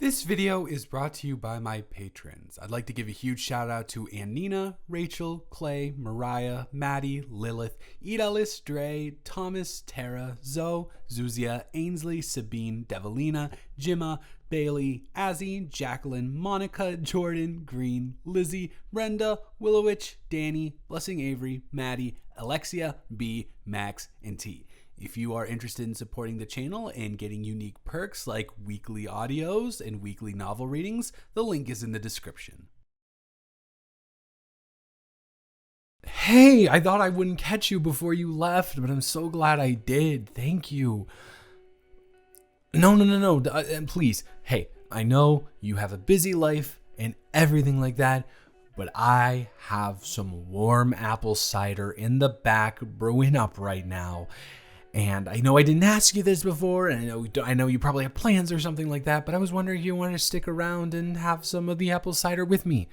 This video is brought to you by my patrons. I'd like to give a huge shout out to Annina, Rachel, Clay, Mariah, Maddie, Lilith, Idalis, Dre, Thomas, Tara, Zoe, Zuzia, Ainsley, Sabine, Devalina, Jimma, Bailey, Azzy, Jacqueline, Monica, Jordan, Green, Lizzie, Brenda, Willowitch, Danny, Blessing Avery, Maddie, Alexia, B, Max, and T. If you are interested in supporting the channel and getting unique perks like weekly audios and weekly novel readings, the link is in the description. Hey, I thought I wouldn't catch you before you left, but I'm so glad I did. Thank you. No. Please. Hey, I know you have a busy life and everything like that, but I have some warm apple cider in the back brewing up right now. And I know I didn't ask you this before, and I know you probably have plans or something like that, but I was wondering if you wanted to stick around and have some of the apple cider with me.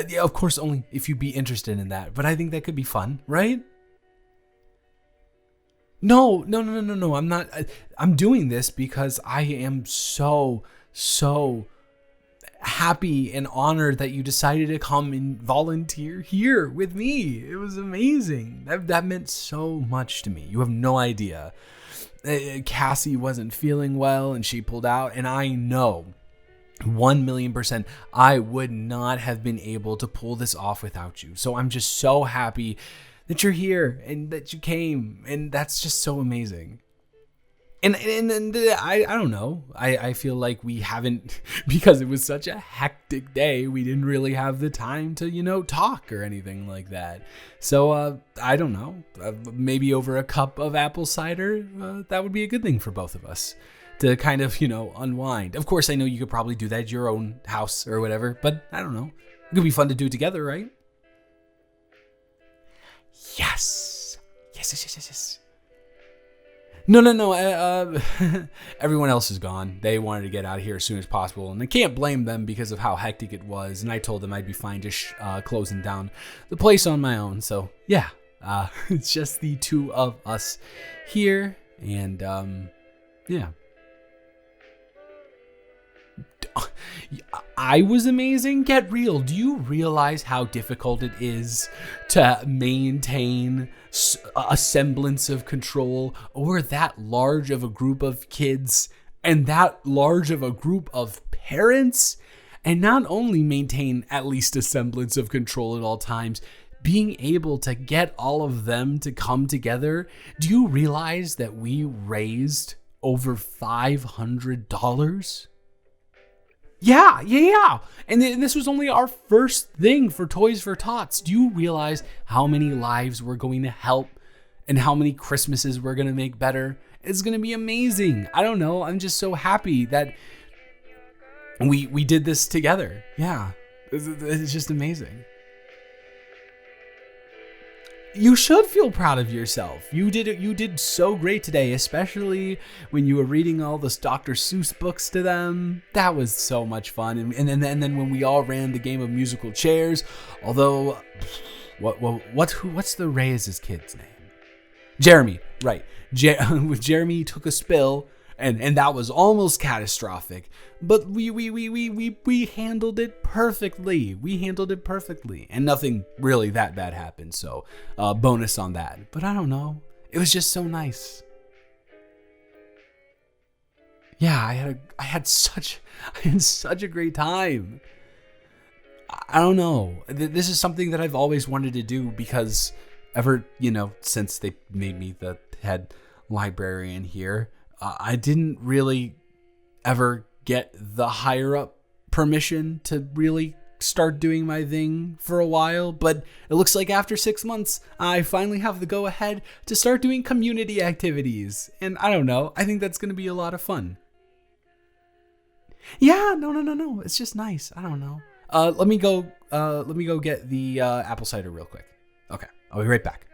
Yeah, of course, only if you'd be interested in that, but I think that could be fun, right? No, I'm not. I'm doing this because I am so happy and honored that you decided to come and volunteer here with me. It was amazing. That meant so much to me. You have no idea. Cassie wasn't feeling well and she pulled out, and I know 1,000,000% I would not have been able to pull this off without you. So I'm just so happy that you're here and that you came, and that's just so amazing. And I don't know. I feel like we haven't, because it was such a hectic day, we didn't really have the time to, talk or anything like that. So, I don't know. Maybe over a cup of apple cider, that would be a good thing for both of us to kind of, unwind. Of course, I know you could probably do that at your own house or whatever, but I don't know. It could be fun to do together, right? Yes. No. Everyone else is gone. They wanted to get out of here as soon as possible, and I can't blame them because of how hectic it was. And I told them I'd be fine just closing down the place on my own. So yeah, it's just the two of us here, and yeah. I was amazing. Get real. Do you realize how difficult it is to maintain a semblance of control over that large of a group of kids and that large of a group of parents? And not only maintain at least a semblance of control at all times, being able to get all of them to come together. Do you realize that we raised over $500? Yeah. And this was only our first thing for Toys for Tots. Do you realize how many lives we're going to help and how many Christmases we're going to make better? It's going to be amazing. I don't know. I'm just so happy that we did this together. Yeah, it's just amazing. You should feel proud of yourself. You did so great today, especially when you were reading all those Dr. Seuss books to them. That was so much fun. And then when we all ran the game of musical chairs, although what's the Reyes' kid's name? Jeremy, right. Jeremy took a spill, and that was almost catastrophic. But we handled it perfectly. And nothing really that bad happened. So bonus on that. But I don't know. It was just so nice. Yeah, I had such a great time. I don't know. This is something that I've always wanted to do because since they made me the head librarian here, I didn't really ever get the higher up permission to really start doing my thing for a while, but it looks like after 6 months, I finally have the go ahead to start doing community activities. And I don't know, I think that's going to be a lot of fun. Yeah, no. It's just nice. I don't know. Let me go get the apple cider real quick. Okay, I'll be right back.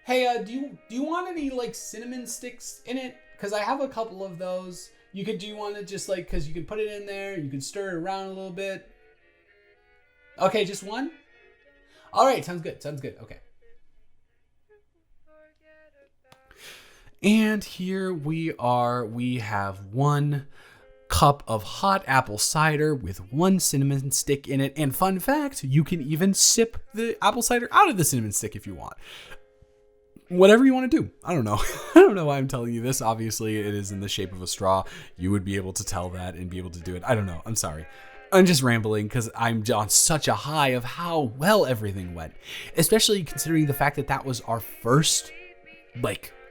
Hey, do you want any cinnamon sticks in it? Because I have a couple of those. Do you want to just because you can put it in there, you can stir it around a little bit. Okay, just one? All right, sounds good. Okay. And here we are. We have 1 cup of hot apple cider with 1 cinnamon stick in it. And fun fact, you can even sip the apple cider out of the cinnamon stick if you want. Whatever you want to do. I don't know. I don't know why I'm telling you this. Obviously, it is in the shape of a straw. You would be able to tell that and be able to do it. I don't know. I'm sorry. I'm just rambling because I'm on such a high of how well everything went. Especially considering the fact that that was our first,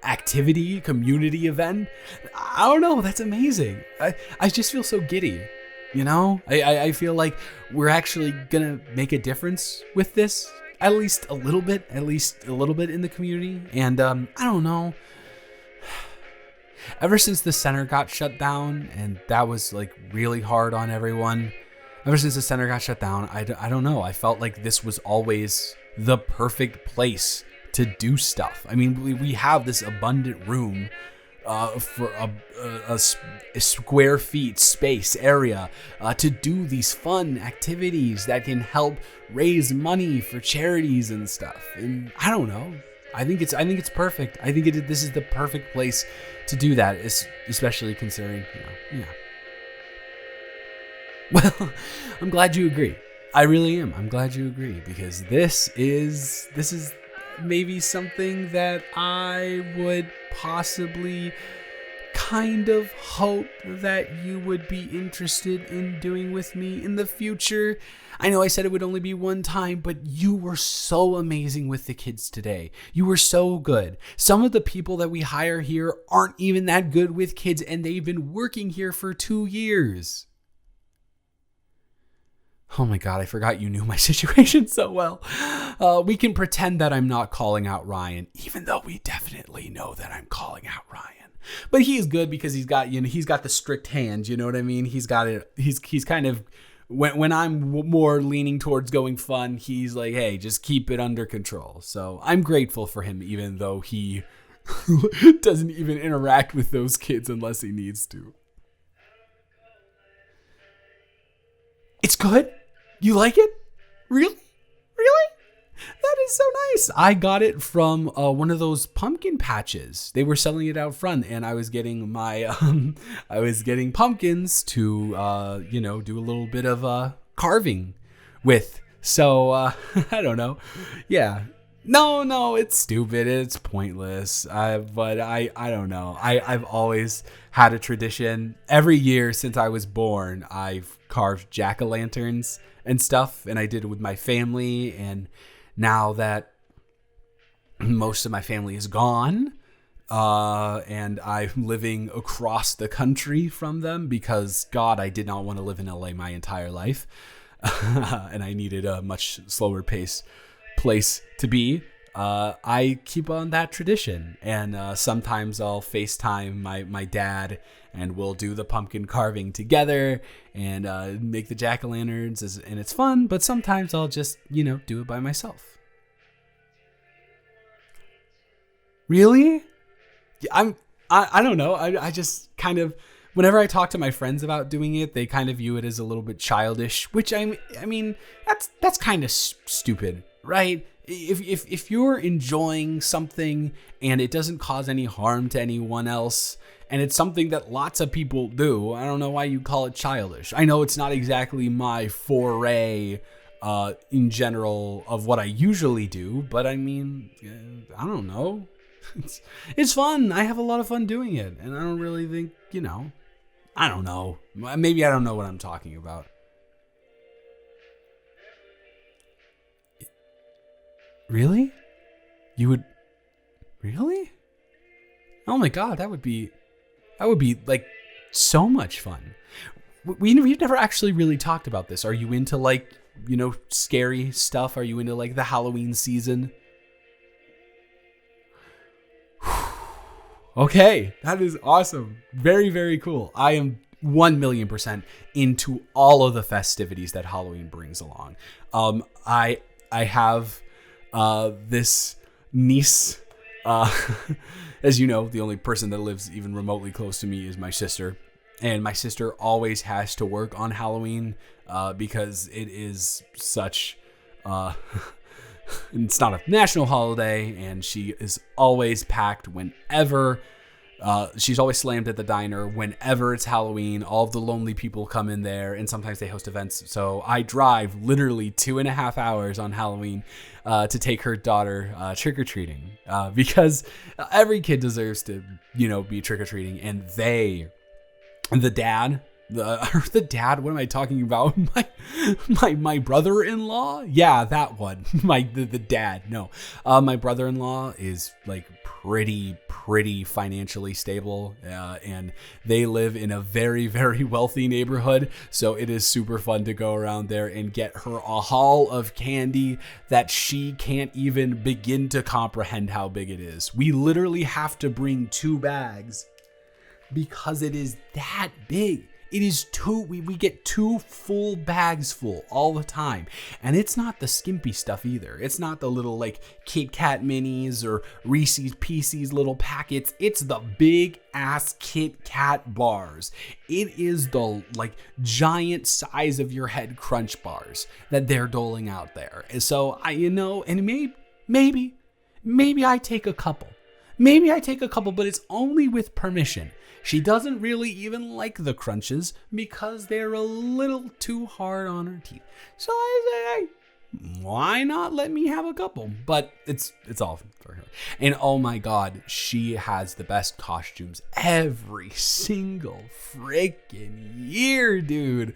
activity, community event. I don't know. That's amazing. I just feel so giddy. You know? I feel like we're actually going to make a difference with this. At least a little bit in the community. And I don't know. Ever since the center got shut down, and that was really hard on everyone. Ever since the center got shut down, I don't know. I felt like this was always the perfect place to do stuff. I mean, we have this abundant room for a square feet space area to do these fun activities that can help raise money for charities and stuff. And I don't know. I think it's perfect. I think this is the perfect place to do that, especially considering, yeah. Well, I'm glad you agree. I really am. I'm glad you agree, because this is maybe something that I would possibly kind of hope that you would be interested in doing with me in the future. I know I said it would only be one time, but you were so amazing with the kids today. You were so good. Some of the people that we hire here aren't even that good with kids, and they've been working here for 2 years. Oh my God, I forgot you knew my situation so well. We can pretend that I'm not calling out Ryan, even though we definitely know that I'm calling out Ryan. But he's good because he's got the strict hand, you know what I mean? He's got it. He's kind of, when I'm more leaning towards going fun, he's like, hey, just keep it under control. So I'm grateful for him, even though he doesn't even interact with those kids unless he needs to. It's good? You like it? Really? Really? That is so nice. I got it from one of those pumpkin patches. They were selling it out front, and I was getting pumpkins to do a little bit of carving with. So I don't know. Yeah. No, it's stupid. It's pointless. But I don't know. I've always had a tradition. Every year since I was born, I've carved jack-o'-lanterns and stuff, and I did it with my family. And now that most of my family is gone, and I'm living across the country from them because, God, I did not want to live in LA my entire life, and I needed a much slower pace place to be. I keep on that tradition, and sometimes I'll FaceTime my dad, and we'll do the pumpkin carving together and make the jack-o'-lanterns, and it's fun. But sometimes I'll just do it by myself. Really? I don't know. I just kind of, whenever I talk to my friends about doing it, they kind of view it as a little bit childish, which I mean that's kind of stupid, right? If you're enjoying something and it doesn't cause any harm to anyone else, and it's something that lots of people do, I don't know why you call it childish. I know it's not exactly my foray in general of what I usually do, but I mean, I don't know. It's fun. I have a lot of fun doing it, and I don't really think, I don't know. Maybe I don't know what I'm talking about. Really? You would? Really? Oh my God, that would be like so much fun. We've never actually really talked about this. Are you into scary stuff? Are you into the Halloween season? Okay, that is awesome. Very, very cool. I am 1,000,000% into all of the festivities that Halloween brings along. I have this niece, as you know, the only person that lives even remotely close to me is my sister. And my sister always has to work on Halloween because it is such... it's not a national holiday, and she is always packed whenever She's always slammed at the diner whenever it's Halloween. All of the lonely people come in there, and sometimes they host events. So I drive literally 2.5 hours on Halloween to take her daughter trick-or-treating because every kid deserves to, be trick-or-treating. And the dad, the dad, what am I talking about? My brother-in-law? Yeah, that one. The dad. No. My brother-in-law is like pretty financially stable, and they live in a very, very wealthy neighborhood. So it is super fun to go around there and get her a haul of candy that she can't even begin to comprehend how big it is. We literally have to bring 2 bags because it is that big. It is we get 2 full bags full all the time. And it's not the skimpy stuff either. It's not the little like Kit Kat minis or Reese's Pieces little packets. It's the big ass Kit Kat bars. It is the like giant size of your head crunch bars that they're doling out there. And so and maybe I take a couple. But it's only with permission. She doesn't really even like the crunches because they're a little too hard on her teeth. So I say, hey, why not let me have a couple? But it's all for her. And oh my God, she has the best costumes every single freaking year, dude.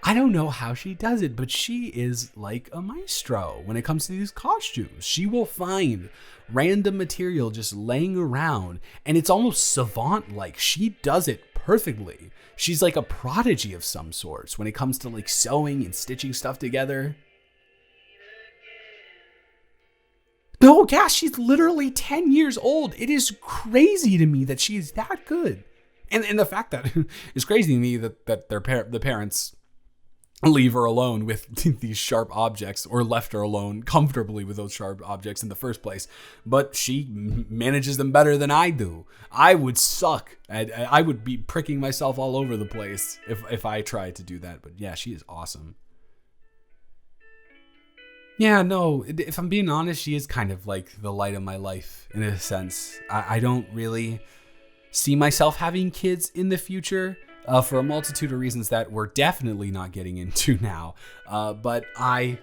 I don't know how she does it, but she is like a maestro when it comes to these costumes. She will find random material just laying around, and it's almost savant-like. She does it perfectly. She's like a prodigy of some sorts when it comes to like sewing and stitching stuff together. No, gosh, she's literally 10 years old. It is crazy to me that she is that good. And the fact that it's crazy to me that the parents leave her alone with these sharp objects, or left her alone comfortably with those sharp objects in the first place. But she manages them better than I do. I would suck. I would be pricking myself all over the place if I tried to do that. But yeah, she is awesome. Yeah, no, if I'm being honest, she is kind of like the light of my life in a sense. I don't really see myself having kids in the future. For a multitude of reasons that we're definitely not getting into now. But I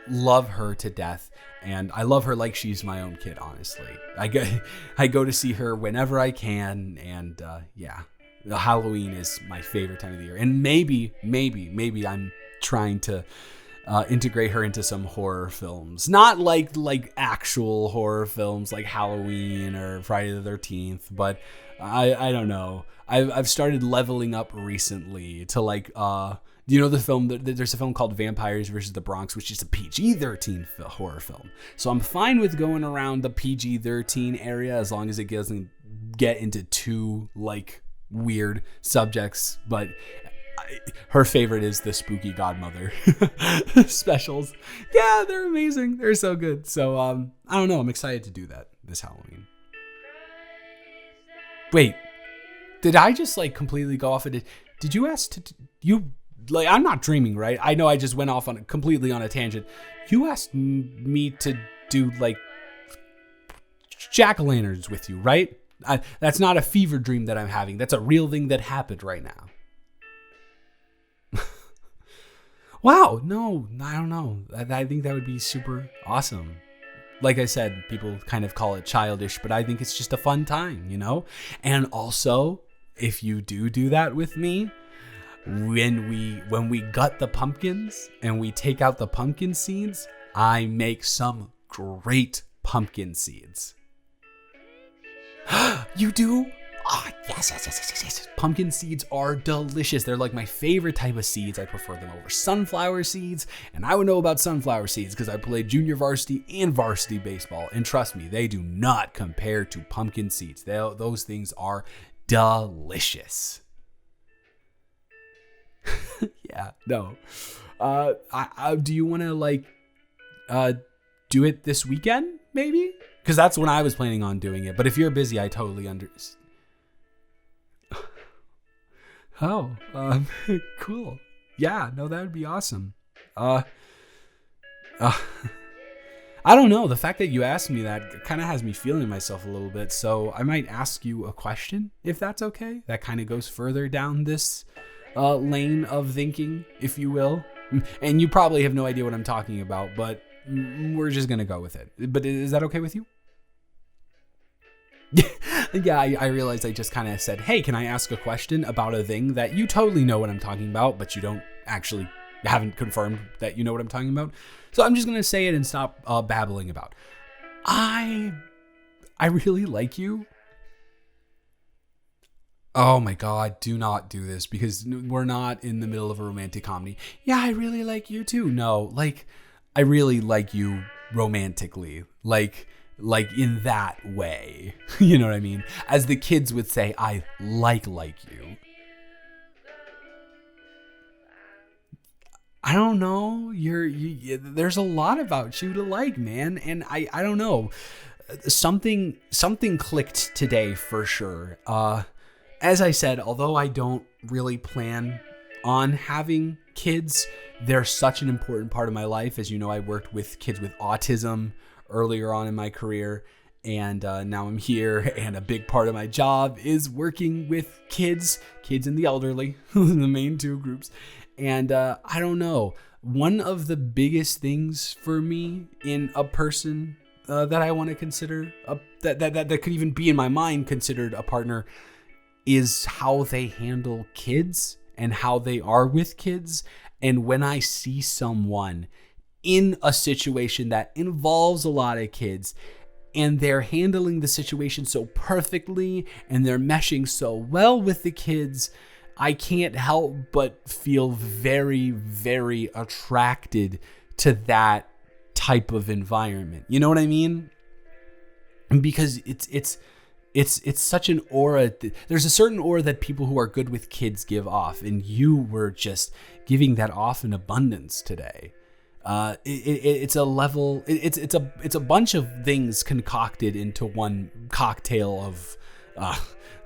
love her to death, and I love her like she's my own kid, honestly. I go to see her whenever I can, and Halloween is my favorite time of the year. And maybe I'm trying to integrate her into some horror films. Not like actual horror films like Halloween or Friday the 13th, but I don't know. I've started leveling up recently to like, the film, there's a film called Vampires vs. the Bronx, which is a PG-13 horror film. So I'm fine with going around the PG-13 area as long as it doesn't get into too like weird subjects. But her favorite is the Spooky Godmother specials. Yeah, they're amazing. They're so good. So I don't know. I'm excited to do that this Halloween. Wait. Did I just like completely go off of it? Did you ask you like, I'm not dreaming, right? I know I just went off completely on a tangent. You asked me to do like Jackolanterns with you, right? That's not a fever dream that I'm having. That's a real thing that happened right now. Wow. No, I don't know. I think that would be super awesome. Like I said, people kind of call it childish, but I think it's just a fun time, And also, if you do that with me, when we gut the pumpkins and we take out the pumpkin seeds, I make some great pumpkin seeds. You do? Oh, yes. Pumpkin seeds are delicious. They're like my favorite type of seeds. I prefer them over sunflower seeds. And I would know about sunflower seeds because I played junior varsity and varsity baseball. And trust me, they do not compare to pumpkin seeds. Those things are delicious. Yeah, no. Do you want to like do it this weekend, maybe? Because that's when I was planning on doing it. But if you're busy, I totally understand. Oh, cool. Yeah, no, that would be awesome. I don't know. The fact that you asked me that kind of has me feeling myself a little bit. So I might ask you a question, if that's okay. That kind of goes further down this lane of thinking, if you will. And you probably have no idea what I'm talking about, but we're just going to go with it. But is that okay with you? Yeah, I realized I just kind of said, hey, can I ask a question about a thing that you totally know what I'm talking about, but you don't actually haven't confirmed that you know what I'm talking about. So I'm just going to say it and stop babbling about. I really like you. Oh my God, do not do this because we're not in the middle of a romantic comedy. Yeah, I really like you too. No, like, I really like you romantically. Like in that way. You know what I mean? As the kids would say, I like you. I don't know. There's a lot about you to like, man. And I don't know. Something clicked today for sure. As I said, although I don't really plan on having kids, they're such an important part of my life. As you know, I worked with kids with autism earlier on in my career, and now I'm here, and a big part of my job is working with kids and the elderly, the main two groups. And I don't know, one of the biggest things for me in a person that I want to consider, that could even be in my mind considered a partner, is how they handle kids and how they are with kids. And when I see someone in a situation that involves a lot of kids and they're handling the situation so perfectly and they're meshing so well with the kids, I can't help but feel very, very attracted to that type of environment. You know what I mean? Because it's such an aura. There's a certain aura that people who are good with kids give off, and you were just giving that off in abundance today. It's a level. It's a bunch of things concocted into one cocktail of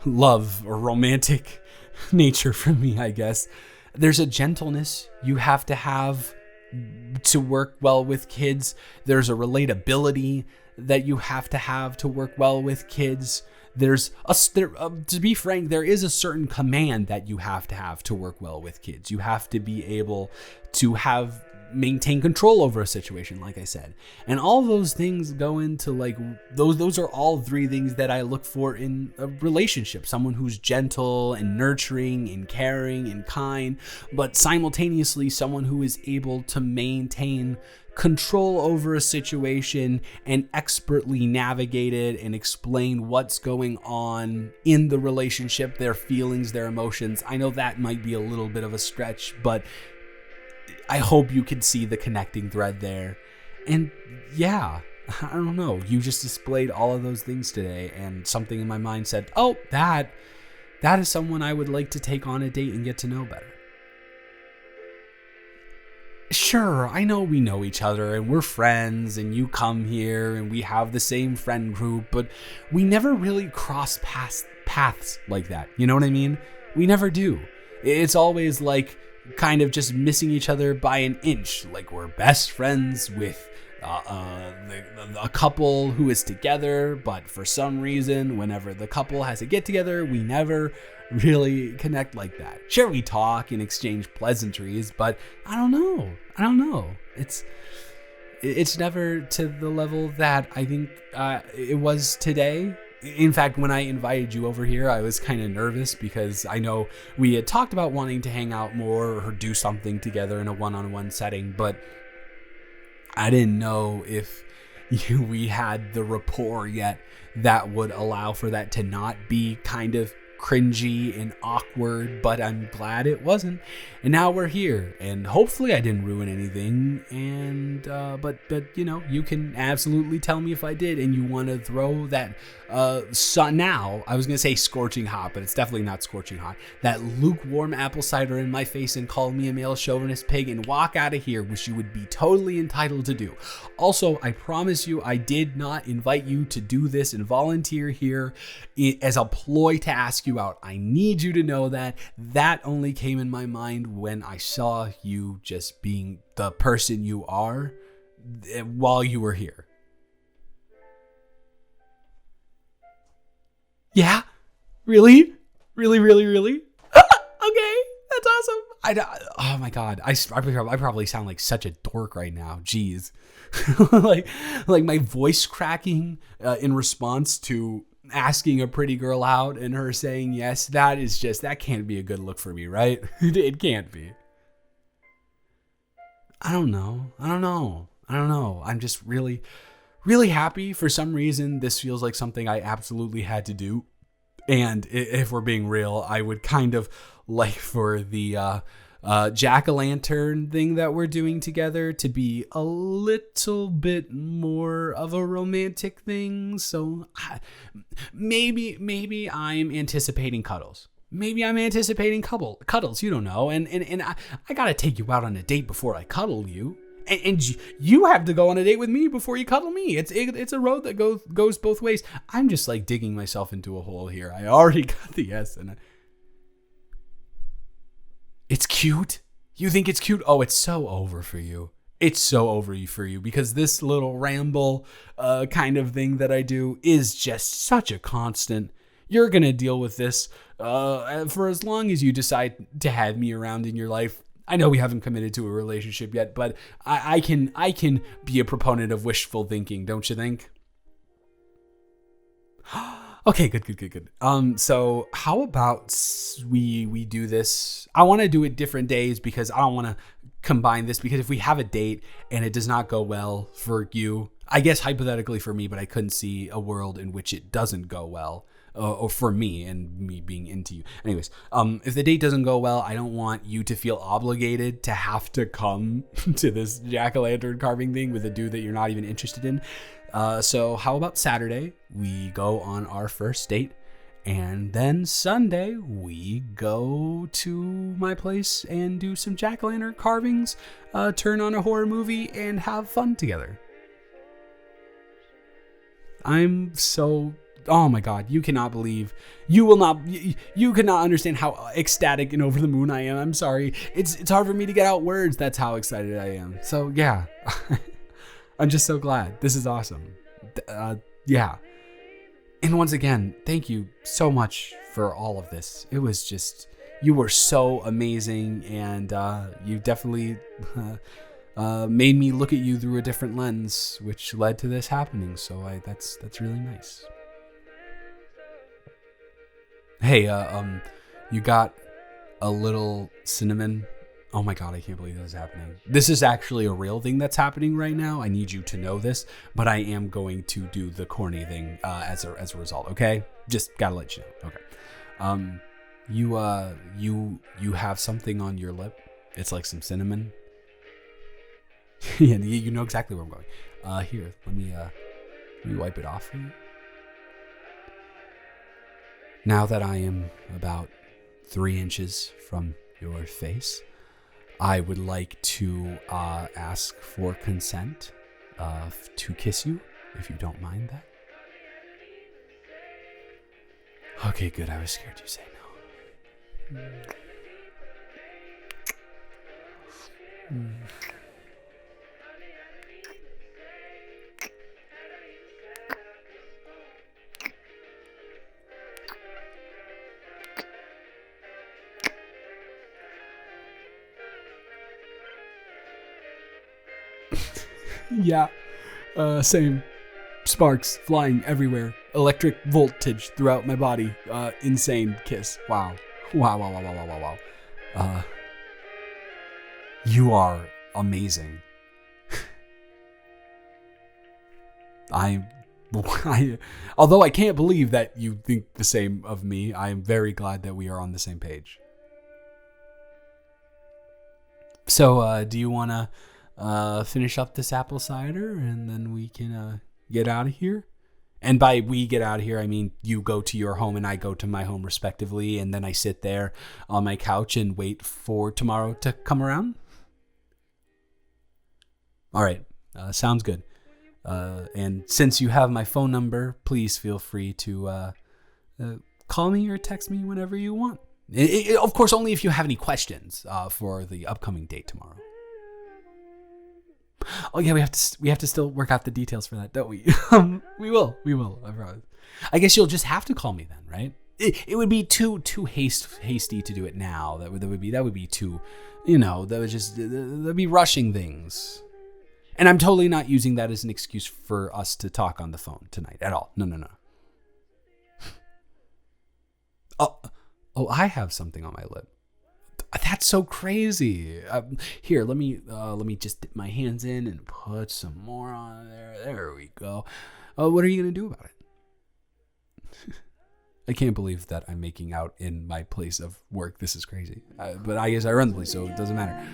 love or romantic nature for me, I guess. There's a gentleness you have to work well with kids. There's a relatability that you have to work well with kids. To be frank, there is a certain command that you have to work well with kids. You have to be able to maintain control over a situation, like I said. And all those things go into like, those are all three things that I look for in a relationship. Someone who's gentle and nurturing and caring and kind, but simultaneously someone who is able to maintain control over a situation and expertly navigate it and explain what's going on in the relationship, their feelings, their emotions. I know that might be a little bit of a stretch, but I hope you can see the connecting thread there. And yeah, I don't know. You just displayed all of those things today, and something in my mind said, oh, that is someone I would like to take on a date and get to know better. Sure, I know we know each other and we're friends and you come here and we have the same friend group, but we never really cross paths like that. You know what I mean? We never do. It's always like kind of just missing each other by an inch. Like we're best friends with a couple who is together, but for some reason, whenever the couple has a get together, we never really connect like that. Sure, we talk and exchange pleasantries, but I don't know. It's never to the level that I think it was today. In fact, when I invited you over here, I was kind of nervous because I know we had talked about wanting to hang out more or do something together in a one-on-one setting, but I didn't know if we had the rapport yet that would allow for that to not be kind of cringy and awkward, but I'm glad it wasn't. And now we're here, and hopefully I didn't ruin anything. And but you know, you can absolutely tell me if I did, and you want to throw that now I was gonna say scorching hot, but it's definitely not scorching hot, that lukewarm apple cider in my face and call me a male chauvinist pig and walk out of here, which you would be totally entitled to do. Also, I promise you, I did not invite you to do this and volunteer here as a ploy to ask you out. I need you to know that only came in my mind when I saw you just being the person you are, while you were here. Yeah? Really? Really? Okay, that's awesome. Oh my God. I probably sound like such a dork right now. Jeez. like my voice cracking in response to asking a pretty girl out and her saying yes. That can't be a good look for me, right? It can't be. I don't know. I'm just really, really happy. For some reason, this feels like something I absolutely had to do. And if we're being real, I would kind of like for the jack-o'-lantern thing that we're doing together to be a little bit more of a romantic thing. So maybe I'm anticipating cuddles. Maybe I'm anticipating cuddles. You don't know. And I got to take you out on a date before I cuddle you. And you have to go on a date with me before you cuddle me. It's a road that goes both ways. I'm just like digging myself into a hole here. I already got the yes. And it's cute. You think it's cute? Oh, it's so over for you. It's so over for you because this little ramble kind of thing that I do is just such a constant. You're going to deal with this for as long as you decide to have me around in your life. I know we haven't committed to a relationship yet, but I can be a proponent of wishful thinking, don't you think? Okay, good. So how about we do this? I want to do it different days because I don't want to combine this, because if we have a date and it does not go well for you, I guess hypothetically for me, but I couldn't see a world in which it doesn't go well. Or for me and me being into you. Anyways, if the date doesn't go well, I don't want you to feel obligated to have to come to this jack-o'-lantern carving thing with a dude that you're not even interested in. So how about Saturday? We go on our first date. And then Sunday, we go to my place and do some jack-o'-lantern carvings, turn on a horror movie, and have fun together. Oh my God, you cannot understand how ecstatic and over the moon I am. I'm sorry. It's hard for me to get out words. That's how excited I am. So yeah, I'm just so glad. This is awesome. Yeah. And once again, thank you so much for all of this. It was just, you were so amazing, and you definitely made me look at you through a different lens, which led to this happening. So that's really nice. Hey, you got a little cinnamon? Oh my God, I can't believe this is happening. This is actually a real thing that's happening right now. I need you to know this, but I am going to do the corny thing as a result. Okay, just gotta let you know. Okay, you have something on your lip. It's like some cinnamon. Yeah, you know exactly where I'm going. Here, let me wipe it off for you. Now that I am about 3 inches from your face, I would like to ask for consent to kiss you, if you don't mind that. Okay, good. I was scared you'd say no. Yeah, same. Sparks flying everywhere. Electric voltage throughout my body. Insane kiss. Wow. You are amazing. Although I can't believe that you think the same of me, I am very glad that we are on the same page. So, do you want to finish up this apple cider and then we can get out of here? And by we get out of here, I mean you go to your home and I go to my home respectively, and then I sit there on my couch and wait for tomorrow to come around. All right, sounds good. And since you have my phone number, please feel free to call me or text me whenever you want. Of course, only if you have any questions for the upcoming date tomorrow. Oh yeah, we have to still work out the details for that, don't we? We will. I promise. I guess you'll just have to call me then, right? It would be too hasty to do it now. That would be too, that'd be rushing things. And I'm totally not using that as an excuse for us to talk on the phone tonight at all. No. Oh, I have something on my lip. That's so crazy. Here, let me just dip my hands in and put some more on there. There we go. What are you gonna do about it? I can't believe that I'm making out in my place of work. This is crazy. But I guess I run the place, so it doesn't matter.